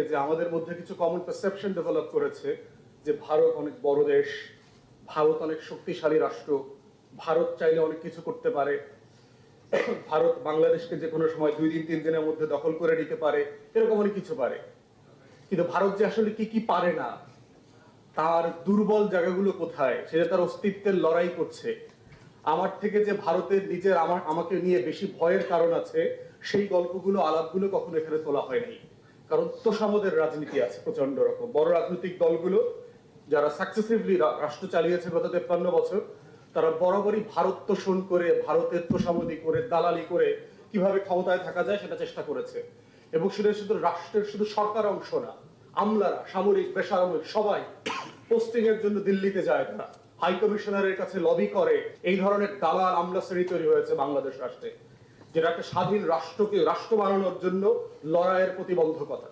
যে আমাদের মধ্যে কিছু কমন পারসেপশন ডেভেলপ করেছে যে ভারত অনেক বড় দেশ, ভারত অনেক শক্তিশালী রাষ্ট্র, ভারত চাইলে অনেক কিছু করতে পারে, ভারত বাংলাদেশকে যে কোনো সময় 2 দিন 3 দিনের মধ্যে দখল করে নিতে পারে, এরকম অনেক কিছু পারে। কিন্তু ভারত যে আসলে কি কি পারে না, তার দুর্বল জায়গাগুলো কোথায়, সেটা তার অস্তিত্বের লড়াই করছে। আমার থেকে যে ভারতের নিজের আমাকে নিয়ে বেশি ভয়ের কারণ আছে, সেই গল্পগুলো আলাপগুলো কখনো এখানে তোলা হয় নাই। কারণ তোষামোদের রাজনীতি আছে প্রচন্ড রকম। বড় রাজনৈতিক দলগুলো যারা সাকসেসিভলি রাষ্ট্র চালিয়েছে গত 53 বছর, তারা বরাবরই ভারত তোষণ করে, ভারতের তোষামোদি করে, দালালি করে কিভাবে ক্ষমতায় থাকা যায় সেটা চেষ্টা করেছে। এবং সেটা শুধু রাষ্ট্রের, শুধু সরকার অংশ না, আমলারা, সামরিক বেসামরিক সবাই পোস্টিং এর জন্য দিল্লিতে যায়, তারা হাই কমিশনারের কাছে লবি করে। এই ধরনের দালাল আমলা শ্রেণী তৈরি হয়েছে বাংলাদেশ রাষ্ট্রে, যেটা একটা স্বাধীন রাষ্ট্রকে রাষ্ট্র বানানোর জন্য লড়াইয়ের প্রতিবন্ধকতা।